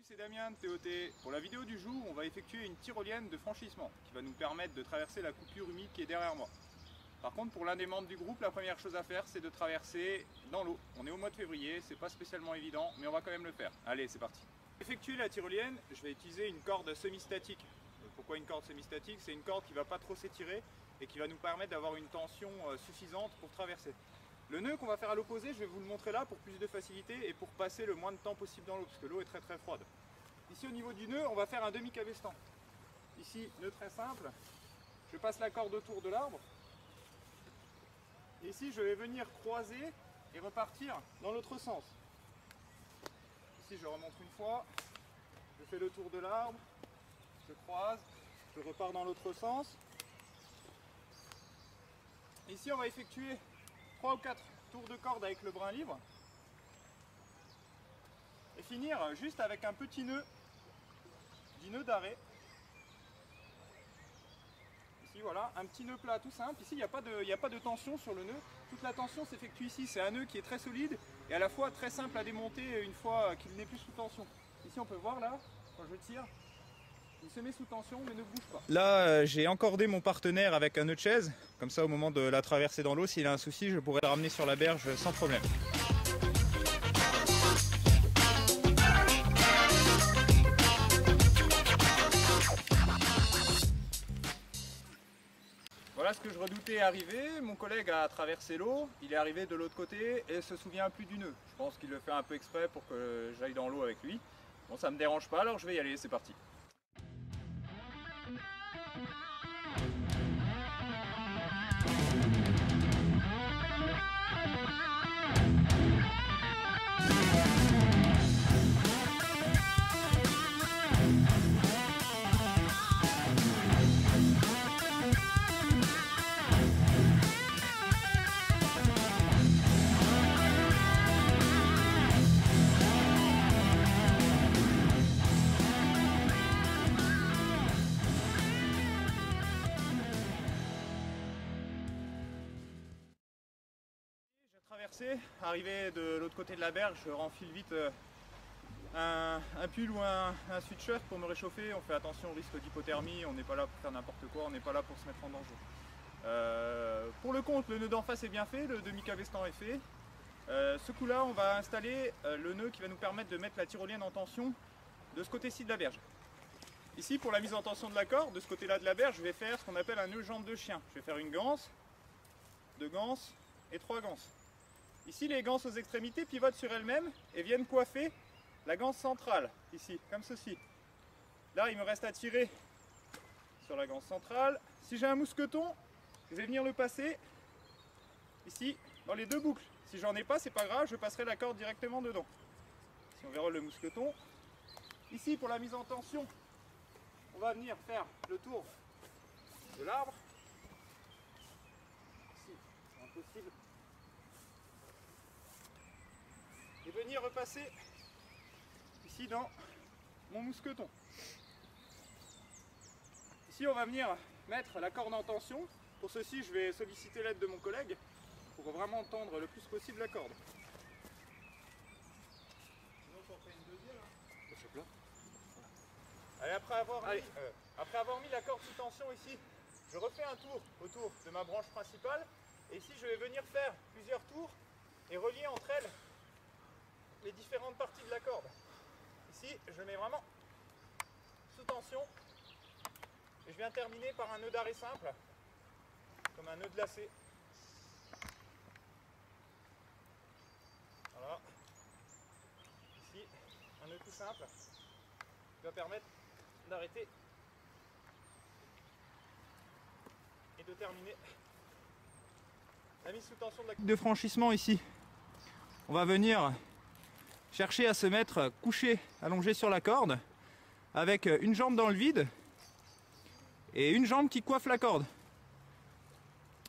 c'est Damien de TOT. Pour la vidéo du jour, on va effectuer une tyrolienne de franchissement qui va nous permettre de traverser la coupure humide qui est derrière moi. Par contre, pour l'un des membres du groupe, la première chose à faire, c'est de traverser dans l'eau. On est au mois de février, c'est pas spécialement évident, mais on va quand même le faire. Allez, c'est parti. Pour effectuer la tyrolienne, je vais utiliser une corde semi-statique. Pourquoi une corde semi-statique? C'est une corde qui ne va pas trop s'étirer et qui va nous permettre d'avoir une tension suffisante pour traverser. Le nœud qu'on va faire à l'opposé, je vais vous le montrer là pour plus de facilité et pour passer le moins de temps possible dans l'eau, parce que l'eau est très très froide. Ici au niveau du nœud, on va faire un demi-cabestan. Ici, nœud très simple, je passe la corde autour de l'arbre. Et ici, je vais venir croiser et repartir dans l'autre sens. Ici, je remonte une fois, je fais le tour de l'arbre, je croise, je repars dans l'autre sens. Ici, on va effectuer 3 ou 4 tours de corde avec le brin libre et finir juste avec un petit nœud, dit nœud d'arrêt. Ici voilà, un petit nœud plat tout simple. Ici il n'y a pas de tension sur le nœud, toute la tension s'effectue ici. C'est un nœud qui est très solide et à la fois très simple à démonter une fois qu'il n'est plus sous tension. Ici on peut voir là, quand je tire, il se met sous tension mais ne bouge pas. Là j'ai encordé mon partenaire avec un nœud de chaise, comme ça au moment de la traversée dans l'eau, s'il a un souci, je pourrais le ramener sur la berge sans problème. Voilà ce que je redoutais arriver. Mon collègue a traversé l'eau, il est arrivé de l'autre côté et se souvient plus du nœud. Je pense qu'il le fait un peu exprès pour que j'aille dans l'eau avec lui. Bon, ça me dérange pas, alors je vais y aller, c'est parti. Traversé, arrivé de l'autre côté de la berge, je renfile vite un pull ou un sweatshirt pour me réchauffer. On fait attention au risque d'hypothermie, on n'est pas là pour faire n'importe quoi, on n'est pas là pour se mettre en danger. Pour le compte, le nœud d'en face est bien fait, le demi-cabestan est fait. Ce coup là on va installer le nœud qui va nous permettre de mettre la tyrolienne en tension de ce côté-ci de la berge. Ici pour la mise en tension de la corde, de ce côté-là de la berge, je vais faire ce qu'on appelle un nœud jambe de chien. Je vais faire une ganse, 2 ganses et 3 ganses. Ici, les ganses aux extrémités pivotent sur elles-mêmes et viennent coiffer la ganse centrale, ici, comme ceci. Là, il me reste à tirer sur la ganse centrale. Si j'ai un mousqueton, je vais venir le passer ici, dans les 2 boucles. Si j'en ai pas, c'est pas grave, je passerai la corde directement dedans. Si on verrouille le mousqueton. Ici, pour la mise en tension, on va venir faire le tour de l'arbre. Ici, c'est impossible. Et venir repasser ici dans mon mousqueton. Ici on va venir mettre la corde en tension. Pour ceci je vais solliciter l'aide de mon collègue pour vraiment tendre le plus possible la corde. Sinon on fait une deuxième. C'est plat. Allez, après avoir mis la corde sous tension ici, je refais un tour autour de ma branche principale. Et ici je vais venir faire plusieurs tours et relier entre elles les différentes parties de la corde. Ici, je mets vraiment sous tension et je viens terminer par un nœud d'arrêt simple, comme un nœud de lacet. Voilà. Ici, un nœud tout simple qui va permettre d'arrêter et de terminer la mise sous tension de franchissement ici. On va venir chercher à se mettre couché, allongé sur la corde, avec une jambe dans le vide et une jambe qui coiffe la corde.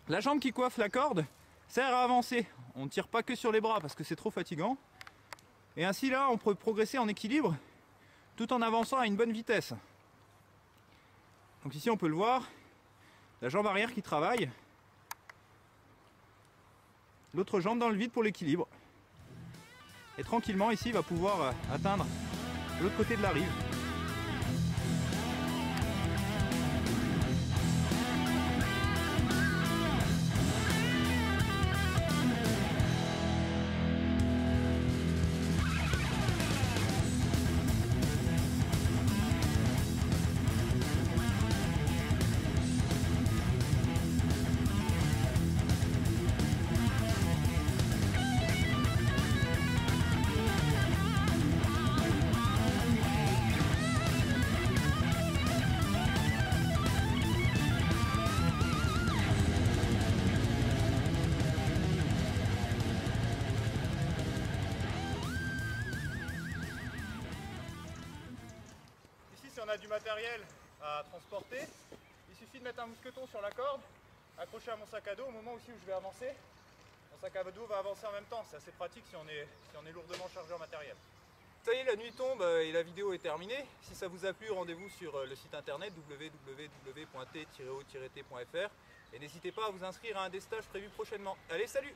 La jambe qui coiffe la corde sert à avancer. On ne tire pas que sur les bras parce que c'est trop fatigant. Et ainsi là, on peut progresser en équilibre tout en avançant à une bonne vitesse. Donc ici on peut le voir, la jambe arrière qui travaille, l'autre jambe dans le vide pour l'équilibre. Et tranquillement ici il va pouvoir atteindre de l'autre côté de la rive. Si on a du matériel à transporter, il suffit de mettre un mousqueton sur la corde, accroché à mon sac à dos au moment aussi où je vais avancer. Mon sac à dos va avancer en même temps, c'est assez pratique si on est lourdement chargé en matériel. Ça y est, la nuit tombe et la vidéo est terminée. Si ça vous a plu, rendez-vous sur le site internet www.t-o-t.fr et n'hésitez pas à vous inscrire à un des stages prévus prochainement. Allez, salut!